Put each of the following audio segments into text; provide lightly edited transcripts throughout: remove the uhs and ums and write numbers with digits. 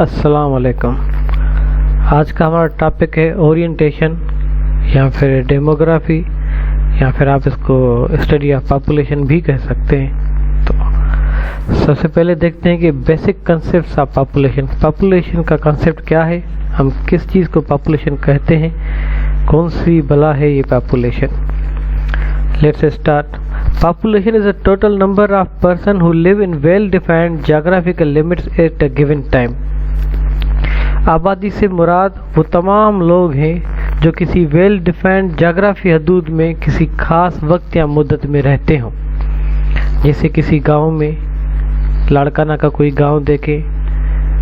अस्सलाम वालेकुम। आज का हमारा टॉपिक है ओरिएंटेशन या फिर डेमोग्राफी या फिर आप इसको स्टडी ऑफ पॉपुलेशन भी कह सकते हैं। तो सबसे पहले देखते हैं कि basic concepts of population. Population का कंसेप्ट क्या है, हम किस चीज़ को पॉपुलेशन कहते हैं, कौन सी बला है ये population. Let's start. Population is a total number of person who live in well-defined geographical limits at a given time. आबादी से मुराद वो तमाम लोग हैं जो किसी वेल डिफाइंड जाग्राफी हदूद में किसी खास वक्त या मुद्दत में रहते हों। जैसे किसी गांव में लाड़काना का कोई गांव देखे,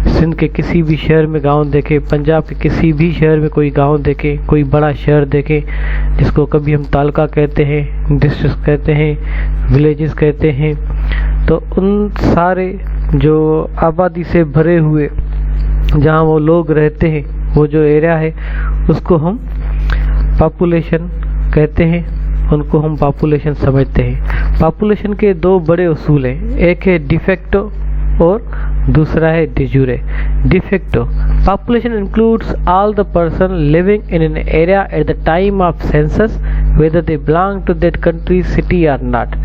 सिंध के किसी भी शहर में गांव देखे, पंजाब के किसी भी शहर में कोई गांव देखे, कोई बड़ा शहर देखे जिसको कभी हम तालुका कहते हैं, डिस्ट्रिक्ट कहते हैं, विलेजेस कहते हैं। तो उन सारे जो आबादी से भरे हुए जहाँ वो लोग रहते हैं, वो जो एरिया है उसको हम पॉपुलेशन कहते हैं, उनको हम पॉपुलेशन समझते हैं। पॉपुलेशन के दो बड़े उसूल हैं, एक है डिफेक्टो और दूसरा है de jure. De facto population includes all the person living in an area at the time of census whether they belong to that country city और नॉट।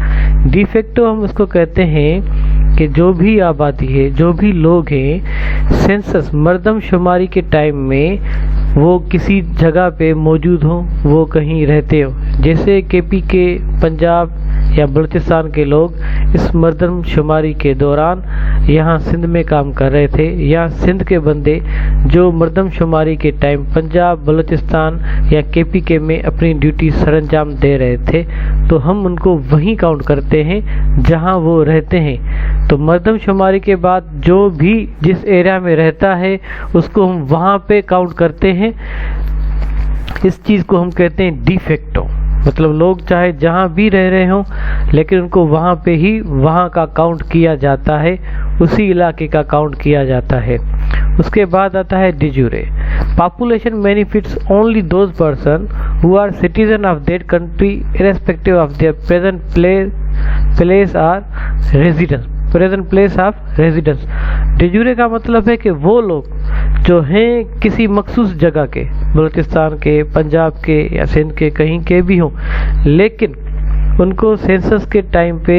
डिफेक्टो हम उसको कहते हैं कि जो भी आबादी है, जो भी लोग हैं, सेंसस मर्दमशुमारी के टाइम में वो किसी जगह पे मौजूद हो, वो कहीं रहते हो। जैसे केपी के, पंजाब या बलूचिस्तान के लोग इस मर्दमशुमारी के दौरान यहाँ सिंध में काम कर रहे थे, या सिंध के बंदे जो मर्दमशुमारी के टाइम पंजाब, बलूचिस्तान या केपी के में अपनी ड्यूटी सरंजाम दे रहे थे, तो हम उनको वहीं काउंट करते हैं जहाँ वो रहते हैं। तो मर्दमशुमारी के बाद जो भी जिस एरिया में रहता है उसको हम वहाँ पे काउंट करते हैं। इस चीज़ को हम कहते हैं डिफेक्टो। मतलब लोग चाहे जहाँ भी रह रहे हों लेकिन उनको वहाँ पे ही वहाँ का काउंट किया जाता है, उसी इलाके का काउंट किया जाता है। उसके बाद आता है de jure. Population benefits only those person who are citizen of that country irrespective of their present place और residence. Present place of residence. De jure का मतलब है कि वो लोग जो हैं किसी मखसूस जगह के, बलूचिस्तान के, पंजाब के या सिंध के, कहीं के भी हों, लेकिन उनको सेंसस के टाइम पे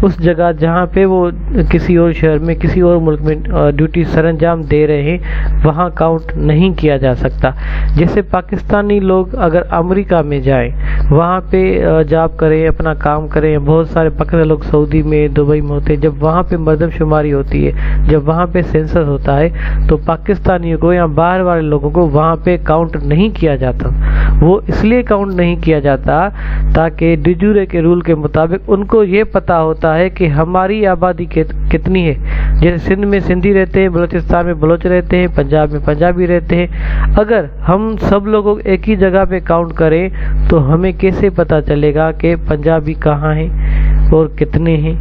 उस जगह जहाँ पे वो किसी और शहर में, किसी और मुल्क में ड्यूटी सरंजाम दे रहे हैं, वहाँ काउंट नहीं किया जा सकता। जैसे पाकिस्तानी लोग अगर अमेरिका में जाएं, वहाँ पे जॉब करें, अपना काम करें, बहुत सारे पाकिस्तानी लोग सऊदी में, दुबई में होते हैं, जब वहाँ पे मर्दमशुमारी होती है, जब वहाँ पे सेंसस होता है, तो पाकिस्तानियों को या बाहर वाले लोगों को वहाँ पे काउंट नहीं किया जाता। वो इसलिए काउंट नहीं किया जाता ताकि डिजूरे के रूल के मुताबिक उनको ये पता होता है कि हमारी आबादी कितनी है। जैसे सिंध में सिंधी रहते हैं, बलूचिस्तान में बलोच रहते हैं, पंजाब में पंजाबी रहते हैं। अगर हम सब लोगों एक ही जगह पे काउंट करें तो हमें कैसे पता चलेगा कि पंजाबी कहाँ हैं और कितने हैं,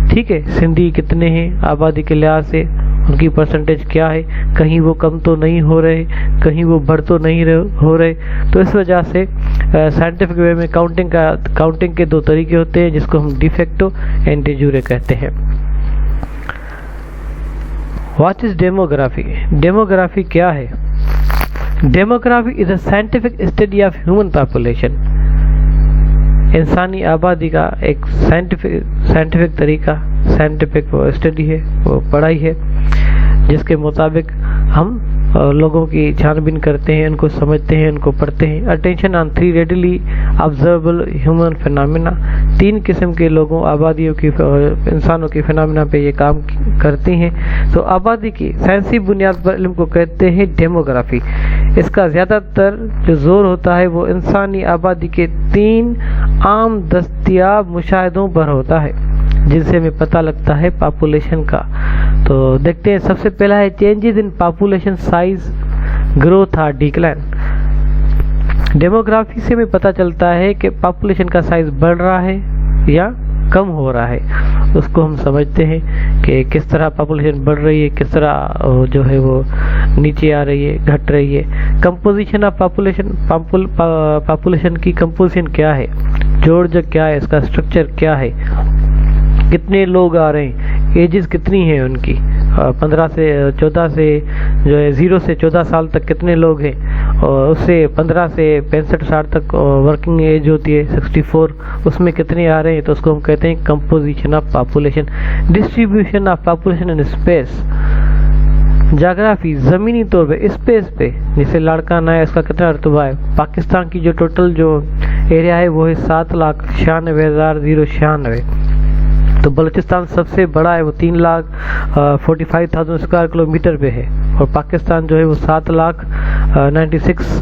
ठीक है, सिंधी कितने हैं आबादी के लिहाज से, उनकी परसेंटेज क्या है, कहीं वो कम तो नहीं हो रहे, कहीं वो बढ़ तो नहीं हो रहे। तो इस वजह से साइंटिफिक वे में काउंटिंग के दो तरीके होते हैं, जिसको हम डिफेक्टो एंड डिजूरे कहते हैं। What is demography? डेमोग्राफी क्या है? Demography is a scientific study of human population. इंसानी आबादी का एक साइंटिफिक तरीका, साइंटिफिक स्टडी है, वो पढ़ाई है, जिसके मुताबिक हम लोगों की छानबीन करते हैं, उनको समझते हैं, उनको पढ़ते हैं। Attention on 3 readily observable human phenomena. 3 किस्म के लोगों, आबादियों की, इंसानों की फिनोमेना पे ये काम करती हैं। तो आबादी की साइंसी बुनियाद पर इल्म को कहते हैं डेमोग्राफी। इसका ज़्यादातर जो जोर होता है वो इंसानी आबादी के 3 आम दस्तयाब मुशाहिदों पर होता है, जिनसे हमें पता लगता है पॉपुलेशन का। तो देखते हैं, सबसे पहला है changes in population size, growth और डिक्लाइन। डेमोग्राफी से हमें पता चलता है कि पॉपुलेशन का साइज बढ़ रहा है या कम हो रहा है। उसको हम समझते हैं कि किस तरह पॉपुलेशन बढ़ रही है, किस तरह जो है वो नीचे आ रही है, घट रही है। कंपोजिशन ऑफ पॉपुलेशन की कंपोजिशन क्या है, जोड़ क्या है, इसका स्ट्रक्चर क्या है, कितने लोग आ रहे हैं, एजेस कितनी हैं उनकी, 15 से 14 से जो है 0 से 14 साल तक कितने लोग हैं, और उससे 15 से 65-60 तक वर्किंग एज होती है 64, उसमें कितने आ रहे हैं, तो उसको हम कहते हैं composition of population. Distribution of population in space, geography ज़मीनी तौर पे स्पेस पे, जैसे लाड़काना है इसका कितना रतबा है। पाकिस्तान की जो टोटल जो एरिया है वो है 7,96,096, तो बलूचिस्तान सबसे बड़ा है, वो 3,45,000 स्क्वायर किलोमीटर पे है, और पाकिस्तान जो है वो 7,96,000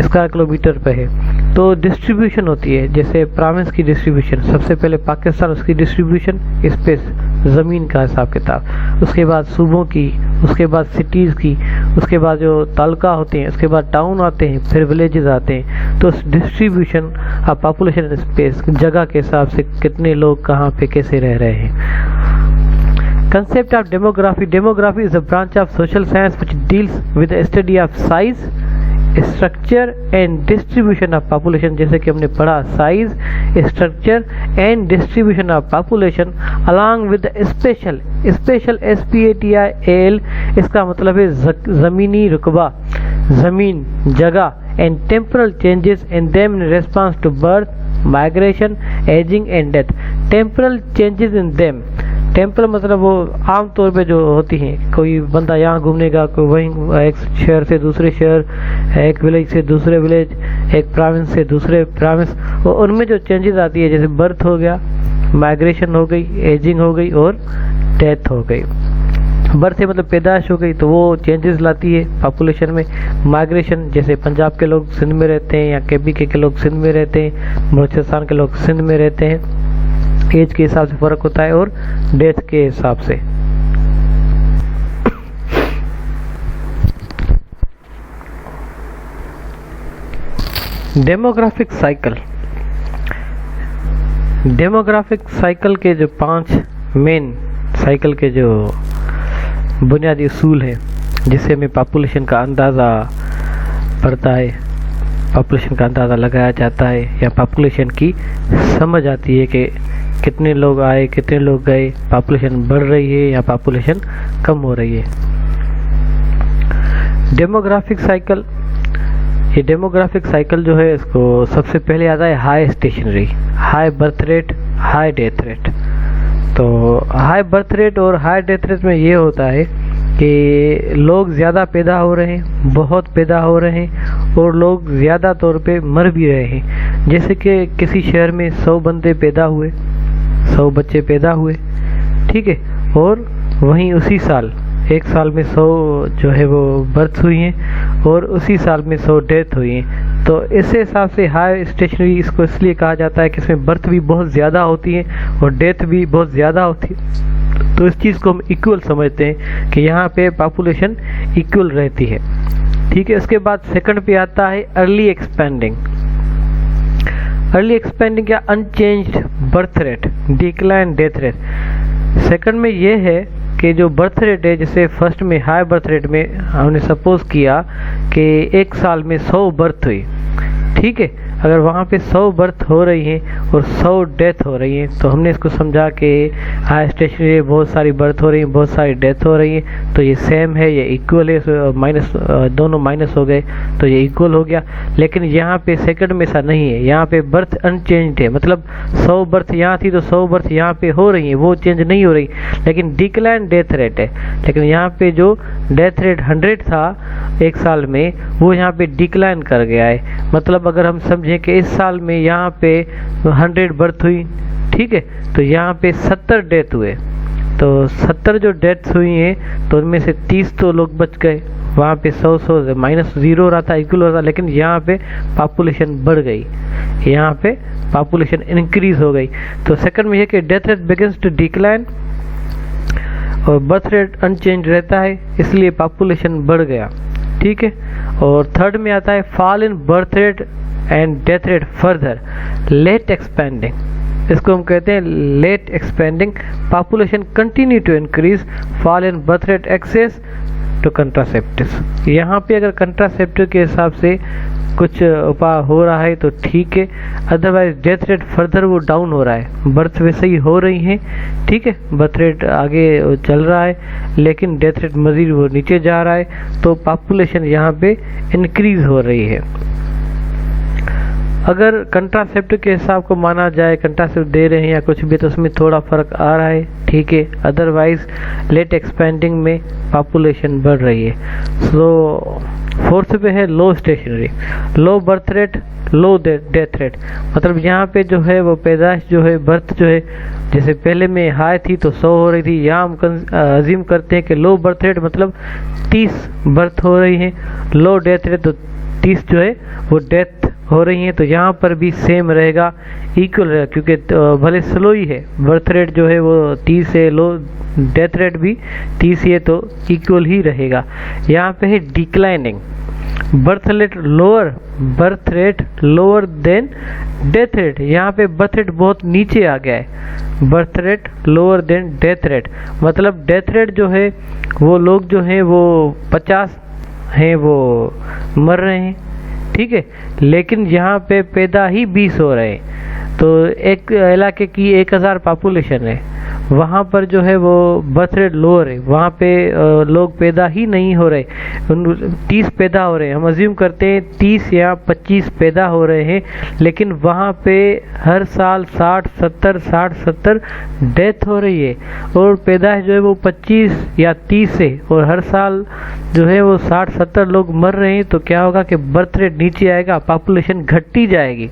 स्क्वायर किलोमीटर पे है। तो डिस्ट्रीब्यूशन होती है, जैसे प्रोविंस की डिस्ट्रीब्यूशन, सबसे पहले पाकिस्तान, उसकी डिस्ट्रीब्यूशन स्पेस ज़मीन का हिसाब किताब, उसके बाद सूबों की, उसके बाद सिटीज़ की, उसके बाद जो तालुका होते हैं, उसके बाद टाउन आते हैं, फिर विलेजेस आते हैं। तो distribution of population in space, जगह के हिसाब से कितने लोग कहाँ पे कैसे रह रहे हैं। Concept of demography. Demography is a branch of social science which deals with the study of size, structure and distribution of population. जैसे कि हमने पढ़ा size, structure and distribution of population along with the spatial SPATIAL, इसका मतलब है ज़मीनी रुकबा, ज़मीन, जगह, and temporal changes in them in response to birth, migration, aging and death. Temporal changes in them, temple मतलब वो आम तौर पे जो होती हैं, कोई बंदा यहाँ घूमनेगा, कोई वहीं एक शहर से दूसरे शहर, एक विलेज से दूसरे विलेज, एक प्रोविंस से दूसरे प्रोविंस, वो उनमें जो चेंजेस आती है, जैसे बर्थ हो गया, माइग्रेशन हो गई, एजिंग हो गई और डेथ हो गई। बर्थ से मतलब पैदाइश हो गई, तो वो चेंजेस लाती है पॉपुलेशन में। माइग्रेशन, जैसे पंजाब के लोग सिंध में रहते हैं, या केबी के लोग सिंध में रहते हैं, बलूचिस्तान के लोग सिंध में रहते हैं, एज के हिसाब से फ़र्क होता है और डेथ के हिसाब से। डेमोग्राफिक साइकिल, डेमोग्राफिक साइकिल के जो 5 मेन साइकिल के जो बुनियादी उसूल हैं, जिससे हमें पॉपुलेशन का अंदाज़ा पड़ता है, पॉपुलेशन का अंदाज़ा लगाया जाता है, या पॉपुलेशन की समझ आती है कि कितने लोग आए, कितने लोग गए, पॉपुलेशन बढ़ रही है या पॉपुलेशन कम हो रही है। डेमोग्राफिक साइकिल, ये डेमोग्राफिक साइकिल जो है, इसको सबसे पहले आता है high stationary, high birth rate, high death rate. तो हाई बर्थ रेट और हाई डेथ रेट में ये होता है कि लोग ज़्यादा पैदा हो रहे हैं, बहुत पैदा हो रहे हैं, और लोग ज़्यादा तौर पे मर भी रहे हैं। जैसे कि किसी शहर में 100 बंदे पैदा हुए, 100 बच्चे पैदा हुए, ठीक है, और वहीं उसी साल, एक साल में 100 जो है वो बर्थ हुई हैं, और उसी साल में 100 डेथ हुई हैं। तो इस हिसाब से हाई स्टेशनरी इसको इसलिए कहा जाता है कि इसमें बर्थ भी बहुत ज़्यादा होती है और डेथ भी बहुत ज़्यादा होती है। तो इस चीज़ को हम इक्वल समझते हैं कि यहाँ पे पॉपुलेशन इक्वल रहती है, ठीक है। इसके बाद सेकंड पे आता है अर्ली एक्सपेंडिंग। अर्ली एक्सपेंडिंग या unchanged birth rate, decline death rate. Second में ये है कि जो बर्थ रेट है, जैसे फर्स्ट में हाई बर्थ रेट में हमने सपोज किया कि एक साल में 100 बर्थ हुई, ठीक है। अगर वहाँ पे 100 बर्थ हो रही हैं और 100 डेथ हो रही हैं, तो हमने इसको समझा कि हाई स्टेशनरी बहुत सारी बर्थ हो रही हैं, बहुत सारी डेथ हो रही हैं, तो ये सेम है, ये इक्वल है, माइनस दोनों माइनस हो गए, तो ये इक्वल हो गया। लेकिन यहाँ पे सेकंड में ऐसा नहीं है, यहाँ पे बर्थ अनचेंज्ड है, मतलब 100 बर्थ यहाँ थी तो 100 बर्थ यहाँ पे हो रही हैं, वो चेंज नहीं हो रही, लेकिन डिक्लाइन डेथ रेट है। लेकिन यहाँ पे जो डेथ रेट 100 था एक साल में, वो यहाँ पे डिक्लाइन कर गया है। मतलब अगर हम समझें कि इस साल में यहाँ पे 100 बर्थ हुई, ठीक है, तो यहाँ पे 70 डेथ हुए, तो 70 जो डेथ्स हुई हैं तो उनमें से 30 तो लोग बच गए। वहाँ पे 100 माइनस 0 रहा था, इक्वल हो रहा था, लेकिन यहाँ पे पॉपुलेशन बढ़ गई, यहाँ पे पॉपुलेशन इंक्रीज हो गई। तो सेकंड में ये कि death rate begins to decline और बर्थ रेट अनचेंज रहता है, इसलिए पॉपुलेशन बढ़ गया, ठीक है। और थर्ड में आता है fall in birth rate and death rate further late expanding. इसको हम कहते हैं late expanding. Population continue to increase, fall in birth rate access to contraceptive. यहाँ पे अगर कंट्रासेप्टिव के हिसाब से कुछ उपाय हो रहा है तो ठीक है, अदरवाइज डेथ रेट फर्दर वो डाउन हो रहा है। बर्थ वैसे ही हो रही है, ठीक है, बर्थ रेट आगे चल रहा है लेकिन डेथ रेट मजीद वो नीचे जा रहा है, तो पॉपुलेशन यहाँ पे इंक्रीज हो रही है। अगर कंट्रासेप्टिव के हिसाब को माना जाए, कंट्रासेप्टिव दे रहे हैं या कुछ भी, तो उसमें थोड़ा फर्क आ रहा है, ठीक है, अदरवाइज लेट एक्सपेंडिंग में पॉपुलेशन बढ़ रही है। सो फोर्थ पे है low stationary, low birth rate, low death rate. मतलब यहाँ पे जो है वो पैदाइश जो है, बर्थ जो है, जैसे पहले में हाई थी तो 100 हो रही थी, यहाँ हम अज्यूम करते हैं कि लो बर्थ रेट मतलब 30 बर्थ हो रही है, लो डेथ रेट तो 30 जो है वो डेथ हो रही है। तो यहाँ पर भी सेम रहेगा, इक्वल रहेगा, क्योंकि भले स्लो ही है, बर्थ रेट जो है वो 30 है, लो डेथ रेट भी 30 ही है, तो इक्वल ही रहेगा। यहाँ पे है declining, birth rate lower than death rate. यहाँ पे बर्थ रेट बहुत नीचे आ गया है, birth rate lower than death rate, मतलब डेथ रेट जो है वो लोग जो हैं वो 50 हैं वो मर रहे हैं, ठीक है, लेकिन यहाँ पे पैदा ही 20 हो रहे हैं। तो एक इलाके की 1000 पॉपुलेशन है, वहाँ पर जो है वो बर्थ रेट लोअर है, वहाँ पे लोग पैदा ही नहीं हो रहे, 30 पैदा हो रहे हैं, हम अज्यूम करते हैं 30 या 25 पैदा हो रहे हैं, लेकिन वहाँ पे हर साल 60-70 डेथ हो रही है, और पैदाइश जो है वो 25 या 30 है, और हर साल जो है वो 60-70 लोग मर रहे हैं। तो क्या होगा कि बर्थ रेट नीचे आएगा, पॉपुलेशन घटती जाएगी,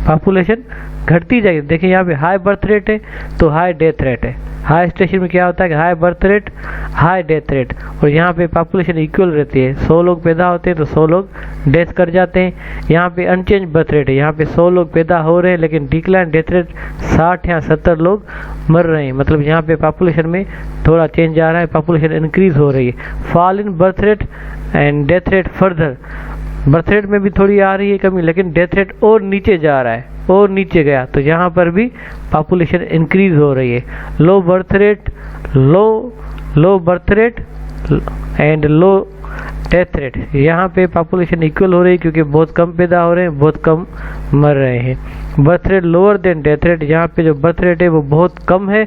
पॉपुलेशन घटती जाएगी। देखिए यहाँ पे हाई बर्थ रेट है तो हाई डेथ रेट है, हाई स्टेशन में क्या होता है कि high birth rate high death rate, और यहाँ पे पॉपुलेशन इक्वल रहती है, 100 लोग पैदा होते हैं तो 100 लोग डेथ कर जाते हैं। यहाँ पे अनचेंज बर्थ रेट है, यहाँ पे 100 लोग पैदा हो रहे हैं लेकिन डिक्लाइन डेथ रेट 60 या 70 लोग मर रहे हैं, मतलब यहाँ पे पॉपुलेशन में थोड़ा चेंज आ रहा है, पॉपुलेशन इंक्रीज हो रही है। Fall in birth rate and death rate further, birth rate में भी थोड़ी आ रही है कमी, लेकिन डेथ रेट और नीचे जा रहा है, और नीचे गया, तो यहाँ पर भी पॉपुलेशन इंक्रीज हो रही है। लो birth rate, low birth rate and low death rate, यहाँ पे पॉपुलेशन इक्वल हो रही है क्योंकि बहुत कम पैदा हो रहे हैं, बहुत कम मर रहे हैं। Birth rate lower than death rate, यहाँ पे जो बर्थ रेट है वो बहुत कम है,